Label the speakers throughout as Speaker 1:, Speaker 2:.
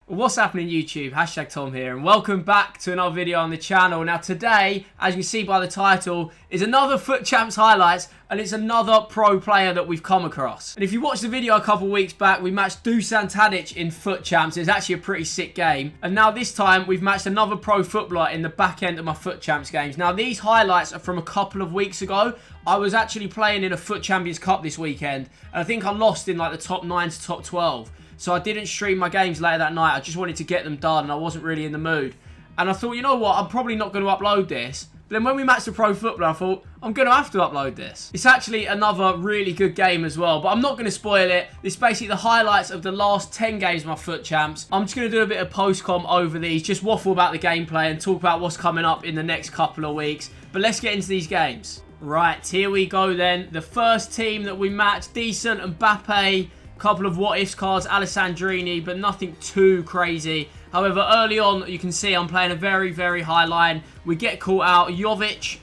Speaker 1: What's happening YouTube? Hashtag Tom here and welcome back to another video on the channel. Now today, as you can see by the title, is another FUT Champs highlights and it's another pro player that we've come across. And if you watched the video a couple of weeks back, we matched Dusan Tadic in FUT Champs. It was actually a pretty sick game. And now this time, we've matched another pro footballer in the back end of my FUT Champs games. Now these highlights are from a couple of weeks ago. I was actually playing in a FUT Champions Cup this weekend and I think I lost in like the top 9 to top 12. So I didn't stream my games later that night. I just wanted to get them done and I wasn't really in the mood. And I thought, you know what? I'm probably not going to upload this. But then when we matched the pro footballer, I thought, I'm going to have to upload this. It's actually another really good game as well. But I'm not going to spoil it. This is basically the highlights of the last 10 games of my FUT Champs. I'm just going to do a bit of post-com over these. Just waffle about the gameplay and talk about what's coming up in the next couple of weeks. But let's get into these games. Right, here we go then. The first team that we matched, decent, Mbappe. Couple of what-ifs cards, Alessandrini, but nothing too crazy. However, early on, you can see I'm playing a very, very high line. We get caught out. Jovic,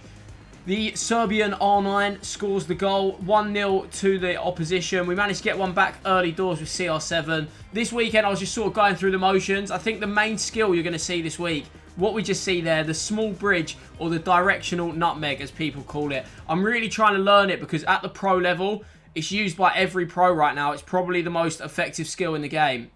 Speaker 1: the Serbian R9, scores the goal. 1-0 to the opposition. We managed to get one back early doors with CR7. This weekend, I was just sort of going through the motions. I think the main skill you're going to see this week, what we just see there, the small bridge or the directional nutmeg, as people call it. I'm really trying to learn it because at the pro level, it's used by every pro right now. It's probably the most effective skill in the game.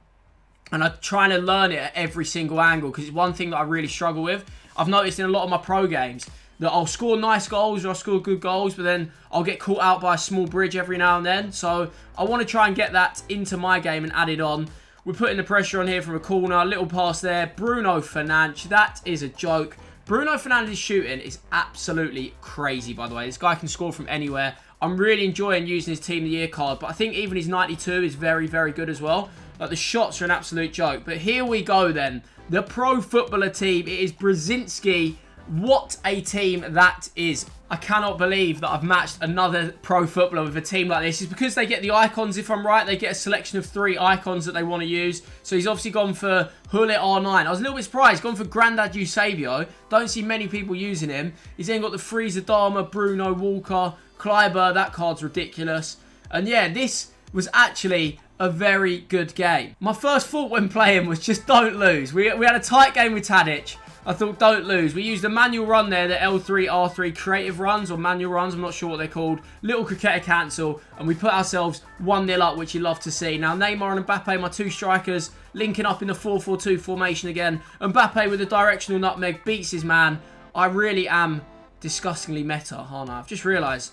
Speaker 1: And I'm trying to learn it at every single angle because it's one thing that I really struggle with. I've noticed in a lot of my pro games that I'll score nice goals or I'll score good goals, but then I'll get caught out by a small bridge every now and then. So I want to try and get that into my game and add it on. We're putting the pressure on here from a corner. Little pass there. Bruno Fernandes. That is a joke. Bruno Fernandes' shooting is absolutely crazy, by the way. This guy can score from anywhere. I'm really enjoying using his Team of the Year card, but I think even his 92 is very, very good as well. Like, the shots are an absolute joke. But here we go then. The pro footballer team. It is Brzezinski. What a team that is. I cannot believe that I've matched another pro footballer with a team like this. It's because they get the icons, if I'm right. They get a selection of 3 icons that they want to use. So he's obviously gone for Gullit R9. I was a little bit surprised. Gone for Grandad Eusebio. Don't see many people using him. He's then got the Freezer Dharma, Bruno Walker, Kleiber. That card's ridiculous. And yeah, this was actually a very good game. My first thought when playing was just don't lose. We had a tight game with Tadic. I thought, don't lose. We used a manual run there, the L3, R3 creative runs or manual runs. I'm not sure what they're called. Little cricketer cancel. And we put ourselves 1-0 up, which you love to see. Now, Neymar and Mbappe, my 2 strikers, linking up in the 4-4-2 formation again. Mbappe with a directional nutmeg beats his man. I really am disgustingly meta, aren't I? I've just realised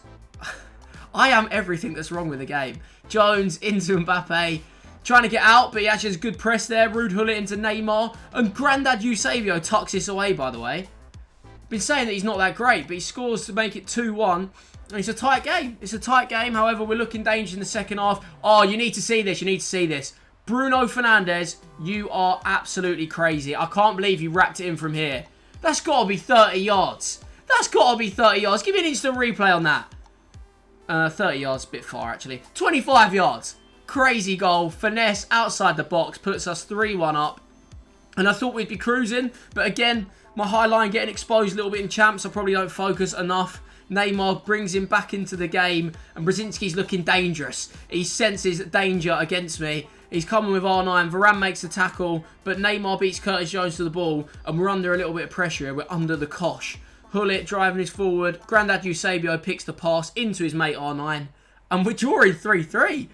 Speaker 1: I am everything that's wrong with the game. Jones into Mbappe. Trying to get out, but he actually has good press there. Rude Gullit into Neymar. And Grandad Eusebio tucks this away, by the way. Been saying that he's not that great, but he scores to make it 2-1. And it's a tight game. It's a tight game. However, we're looking dangerous in the second half. Oh, you need to see this. You need to see this. Bruno Fernandes, you are absolutely crazy. I can't believe you wrapped it in from here. That's got to be 30 yards. That's got to be 30 yards. Give me an instant replay on that. 30 yards, a bit far, actually. 25 yards. Crazy goal. Finesse outside the box puts us 3-1 up. And I thought we'd be cruising. But again, my high line getting exposed a little bit in champs. I probably don't focus enough. Neymar brings him back into the game. And Brzezinski's looking dangerous. He senses danger against me. He's coming with R9. Varane makes the tackle. But Neymar beats Curtis Jones to the ball. And we're under a little bit of pressure here. We're under the cosh. Gullit driving us forward. Grandad Eusebio picks the pass into his mate R9. And we're drawing 3-3.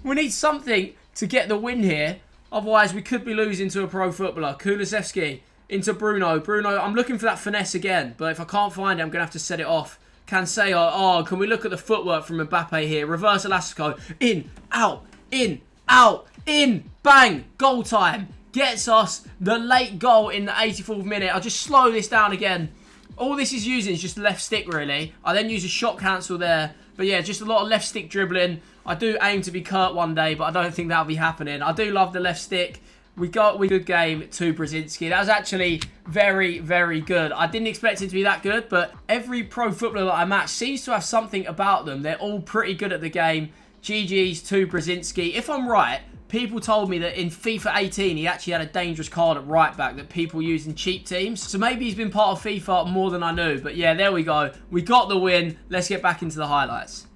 Speaker 1: We need something to get the win here. Otherwise, we could be losing to a pro footballer. Kulusevski into Bruno. Bruno, I'm looking for that finesse again. But if I can't find it, I'm going to have to set it off. Cancelo. Oh, can we look at the footwork from Mbappe here? Reverse Elastico. In, out, in, out, in. Bang. Goal time. Gets us the late goal in the 84th minute. I'll just slow this down again. All this is using is just left stick, really. I then use a shot cancel there. But yeah, just a lot of left stick dribbling. I do aim to be Kurt one day, but I don't think that'll be happening. I do love the left stick. We got a good game to Brzezinski. That was actually very, very good. I didn't expect it to be that good, but every pro footballer that I match seems to have something about them. They're all pretty good at the game. GG's to Brzezinski. If I'm right, people told me that in FIFA 18, he actually had a dangerous card at right back that people use in cheap teams. So maybe he's been part of FIFA more than I knew. But yeah, there we go. We got the win. Let's get back into the highlights.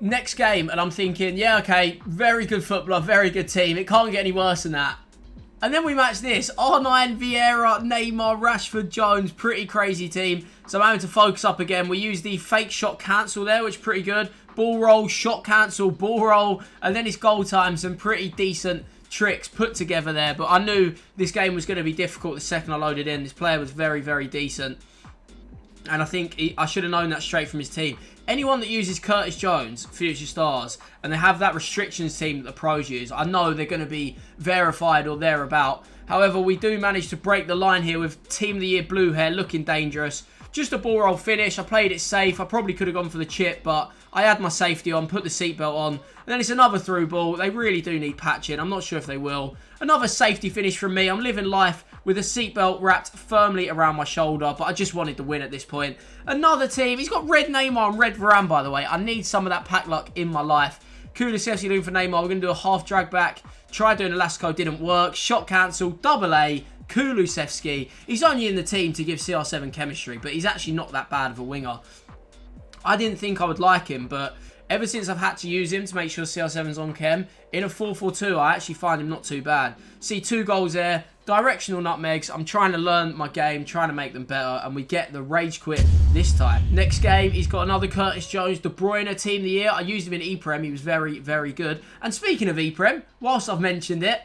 Speaker 1: Next game, and I'm thinking, yeah, okay, very good footballer, very good team. It can't get any worse than that. And then we match this. R9, Vieira, Neymar, Rashford, Jones. Pretty crazy team. So I'm having to focus up again. We use the fake shot cancel there, which is pretty good. Ball roll, shot cancel, ball roll. And then it's goal time. Some pretty decent tricks put together there. But I knew this game was going to be difficult the second I loaded in. This player was very, very decent. And I think I should have known that straight from his team. Anyone that uses Curtis Jones, Future Stars, and they have that restrictions team that the pros use, I know they're going to be verified or thereabout. However, we do manage to break the line here with Team of the Year Blue Hair looking dangerous. Just a ball roll finish. I played it safe. I probably could have gone for the chip, but I had my safety on, put the seatbelt on. And then it's another through ball. They really do need patching. I'm not sure if they will. Another safety finish from me. I'm living life with a seatbelt wrapped firmly around my shoulder, but I just wanted to win at this point. Another team. He's got red Neymar and red Varane, by the way. I need some of that pack luck in my life. Kulusevski doing for Neymar. We're going to do a half drag back. Tried doing Elastico, didn't work. Shot cancel, double A. Kulusevski. He's only in the team to give CR7 chemistry, but he's actually not that bad of a winger. I didn't think I would like him, but ever since I've had to use him to make sure CR7's on chem, in a 4-4-2, I actually find him not too bad. See, 2 goals there. Directional nutmegs. I'm trying to learn my game, trying to make them better, and we get the rage quit this time. Next game, he's got another Curtis Jones, De Bruyne Team of the Year. I used him in E-Prem. He was very, very good. And speaking of E-Prem, whilst I've mentioned it,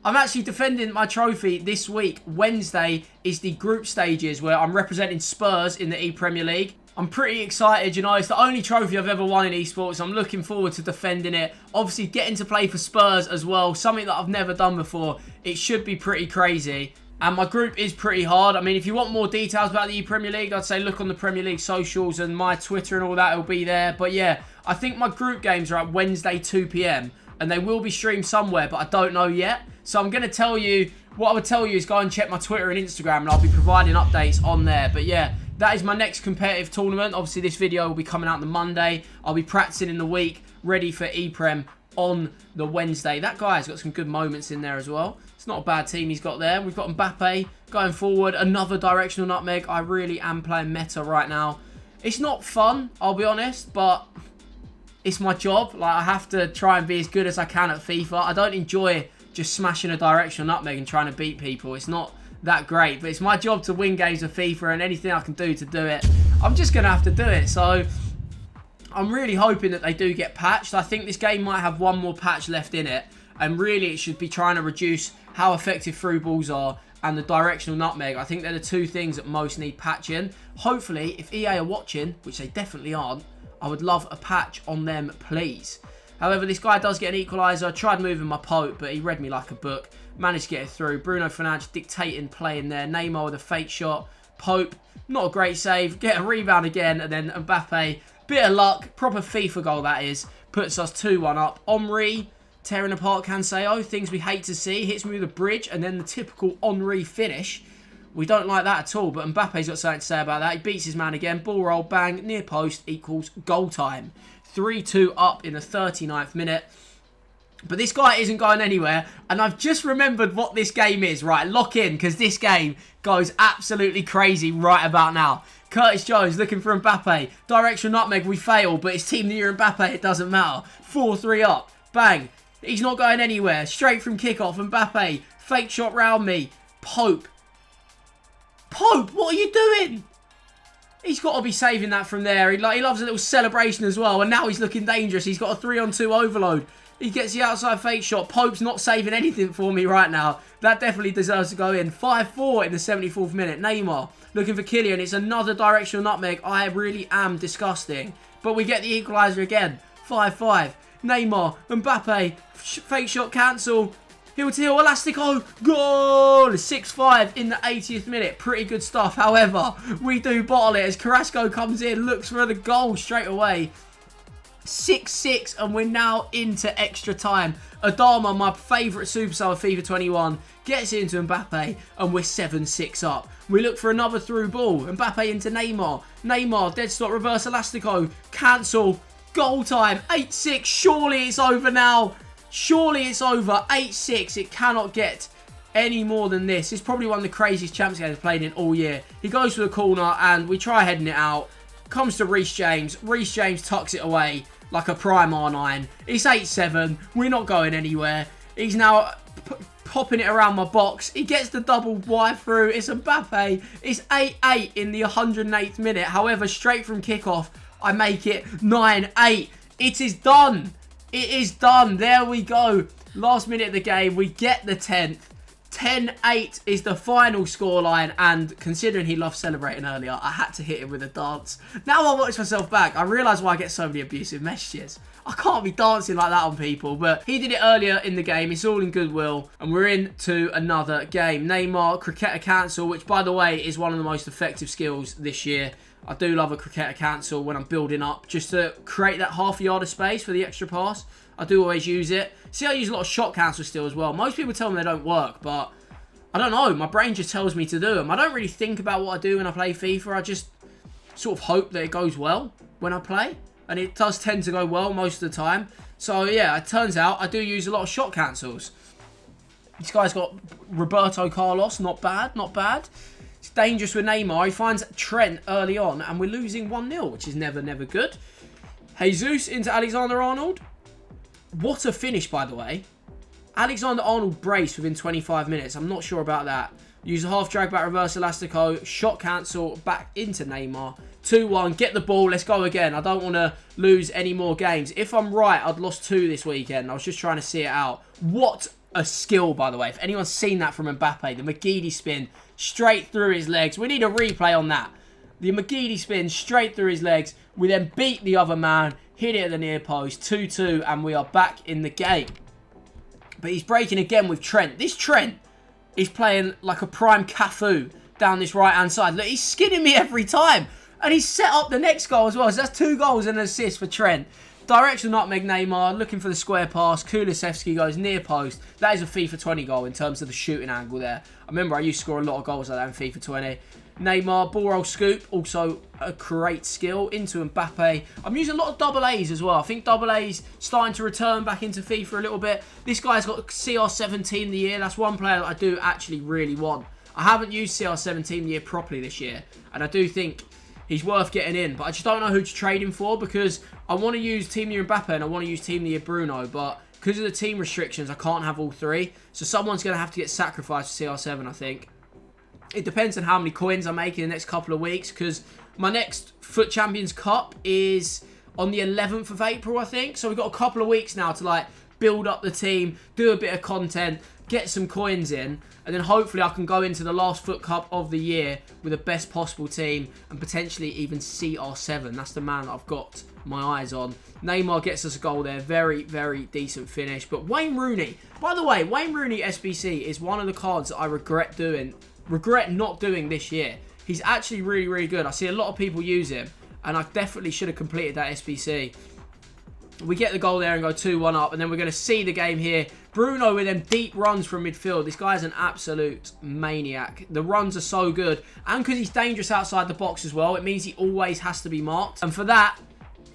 Speaker 1: I'm actually defending my trophy this week. Wednesday is the group stages where I'm representing Spurs in the E-Premier League. I'm pretty excited, you know, it's the only trophy I've ever won in esports. I'm looking forward to defending it. Obviously, getting to play for Spurs as well, something that I've never done before. It should be pretty crazy. And my group is pretty hard. I mean, if you want more details about the Premier League, I'd say look on the Premier League socials and my Twitter and all that, it'll be there. But yeah, I think my group games are at Wednesday, 2 PM. And they will be streamed somewhere, but I don't know yet. So I'm going to tell you, what I would tell you is go and check my Twitter and Instagram, and I'll be providing updates on there. But yeah, that is my next competitive tournament. Obviously, this video will be coming out on the Monday. I'll be practicing in the week, ready for E-Prem on the Wednesday. That guy's got some good moments in there as well. It's not a bad team he's got there. We've got Mbappe going forward. Another directional nutmeg. I really am playing meta right now. It's not fun, I'll be honest, but it's my job. Like, I have to try and be as good as I can at FIFA. I don't enjoy just smashing a directional nutmeg and trying to beat people. It's not that great, but it's my job to win games of FIFA, and anything I can do to do it, I'm just going to have to do it. So I'm really hoping that they do get patched. I think this game might have one more patch left in it, and really it should be trying to reduce how effective through balls are and the directional nutmeg. I think they're the 2 things that most need patching. Hopefully, if EA are watching, which they definitely aren't, I would love a patch on them, please. However, this guy does get an equaliser. I tried moving my Pope, but he read me like a book. Managed to get it through. Bruno Fernandes dictating play in there. Neymar with a fake shot. Pope, not a great save. Get a rebound again. And then Mbappe, bit of luck. Proper FIFA goal, that is. Puts us 2-1 up. Henry tearing apart Cancelo. Things we hate to see. Hits me with a bridge. And then the typical Henry finish. We don't like that at all. But Mbappe's got something to say about that. He beats his man again. Ball roll, bang. Near post equals goal time. 3-2 up in the 39th minute. But this guy isn't going anywhere. And I've just remembered what this game is. Right, lock in, because this game goes absolutely crazy right about now. Curtis Jones looking for Mbappe. Direction nutmeg, we fail. But it's Team of the Year Mbappe, it doesn't matter. 4-3 up. Bang. He's not going anywhere. Straight from kickoff. Mbappe. Fake shot round me. Pope. Pope, what are you doing? He's got to be saving that from there. He loves a little celebration as well. And now he's looking dangerous. He's got a 3-on-2 overload. He gets the outside fake shot. Pope's not saving anything for me right now. That definitely deserves to go in. 5-4 in the 74th minute. Neymar looking for Kylian. It's another directional nutmeg. I really am disgusting. But we get the equaliser again. 5-5. Neymar. Mbappe. Fake shot cancel. Heel to heel, Elastico, goal! 6-5 in the 80th minute. Pretty good stuff. However, we do bottle it as Carrasco comes in, looks for the goal straight away. 6-6, and we're now into extra time. Adama, my favourite superstar of FIFA 21, gets into Mbappe, and we're 7-6 up. We look for another through ball. Mbappe into Neymar. Neymar, dead stop, reverse Elastico. Cancel. Goal time. 8-6. Surely it's over now. Surely it's over. 8-6. It cannot get any more than this. It's probably one of the craziest Champs games I've played in all year. He goes for the corner and we try heading it out. Comes to Reece James. Reece James tucks it away like a prime R9. It's 8-7. We're not going anywhere. He's now popping it around my box. He gets the double wide through. It's Mbappe. It's 8-8 in the 108th minute. However, straight from kickoff, I make it 9-8. It is done. It is done. There we go. Last minute of the game, we get the 10th. 10-8 is the final scoreline, and considering he loved celebrating earlier, I had to hit him with a dance. Now I watch myself back, I realise why I get so many abusive messages. I can't be dancing like that on people, but he did it earlier in the game. It's all in goodwill, and we're into another game. Neymar, cricketer cancel, which, by the way, is one of the most effective skills this year. I do love a cricketer cancel when I'm building up, just to create that half a yard of space for the extra pass. I do always use it. See, I use a lot of shot cancel still as well. Most people tell me they don't work, but I don't know. My brain just tells me to do them. I don't really think about what I do when I play FIFA. I just sort of hope that it goes well when I play. And it does tend to go well most of the time. So, yeah, it turns out I do use a lot of shot cancels. This guy's got Roberto Carlos. Not bad, not bad. It's dangerous with Neymar. He finds Trent early on, and we're losing 1-0, which is never, never good. Jesus into Alexander-Arnold. What a finish, by the way. Alexander-Arnold braced within 25 minutes. I'm not sure about that. Use a half drag back reverse elastico. Shot cancel back into Neymar. 2-1. Get the ball. Let's go again. I don't want to lose any more games. If I'm right, I'd lost 2 this weekend. I was just trying to see it out. What a skill, by the way. If anyone's seen that from Mbappe, the McGeady spin straight through his legs. We need a replay on that. The McGeady spin straight through his legs. We then beat the other man. Hit it at the near post. 2-2. And we are back in the game. But he's breaking again with Trent. This Trent is playing like a prime Cafu down this right-hand side. Look, he's skidding me every time. And he's set up the next goal as well. So that's 2 goals and an assist for Trent. Direction nutmeg Neymar. Looking for the square pass. Kulusevski goes near post. That is a FIFA 20 goal in terms of the shooting angle there. I remember I used to score a lot of goals like that in FIFA 20. Neymar, ball roll scoop, also a great skill into Mbappe. I'm using a lot of double A's as well. I think double A's starting to return back into FIFA a little bit. This guy's got CR17 the year. That's one player that I do actually really want. I haven't used CR17 the year properly this year, and I do think he's worth getting in, but I just don't know who to trade him for because I want to use Team Year Mbappe and I want to use Team Year Bruno, but because of the team restrictions, I can't have all 3. So someone's going to have to get sacrificed for CR7, I think. It depends on how many coins I make in the next couple of weeks because my next FUT Champions Cup is on the 11th of April, I think. So we've got a couple of weeks now to like build up the team, do a bit of content, get some coins in, and then hopefully I can go into the last FUT Cup of the year with the best possible team and potentially even CR7. That's the man that I've got my eyes on. Neymar gets us a goal there. Very, very decent finish. But Wayne Rooney, by the way, Wayne Rooney SBC is one of the cards that I regret not doing this year. He's actually really, really good. I see a lot of people use him, and I definitely should have completed that SBC. We get the goal there and go 2-1 up, and then we're going to see the game here. Bruno with them deep runs from midfield. This guy's an absolute maniac. The runs are so good, and because he's dangerous outside the box as well, it means he always has to be marked. And for that,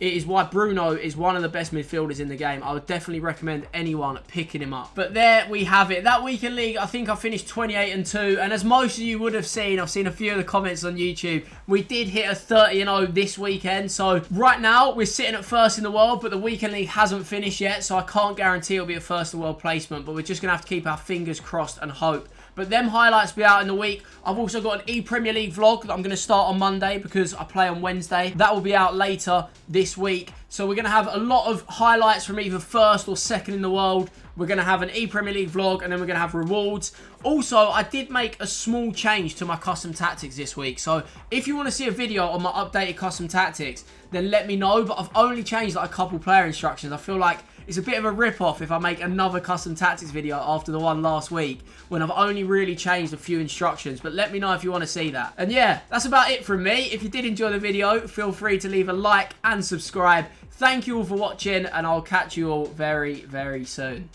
Speaker 1: it is why Bruno is one of the best midfielders in the game. I would definitely recommend anyone picking him up. But there we have it. That weekend league, I think I finished 28-2. And as most of you would have seen, I've seen a few of the comments on YouTube. We did hit a 30-0 this weekend. So right now, we're sitting at first in the world. But the weekend league hasn't finished yet. So I can't guarantee it'll be a first in the world placement. But we're just going to have to keep our fingers crossed and hope. But them highlights will be out in the week. I've also got an E-Premier League vlog that I'm going to start on Monday because I play on Wednesday. That will be out later this week. So we're going to have a lot of highlights from either first or second in the world. We're going to have an E-Premier League vlog and then we're going to have rewards. Also, I did make a small change to my custom tactics this week. So if you want to see a video on my updated custom tactics, then let me know. But I've only changed like a couple player instructions. I feel like it's a bit of a rip-off if I make another custom tactics video after the one last week when I've only really changed a few instructions. But let me know if you want to see that. And yeah, that's about it from me. If you did enjoy the video, feel free to leave a like and subscribe. Thank you all for watching, and I'll catch you all very, very soon.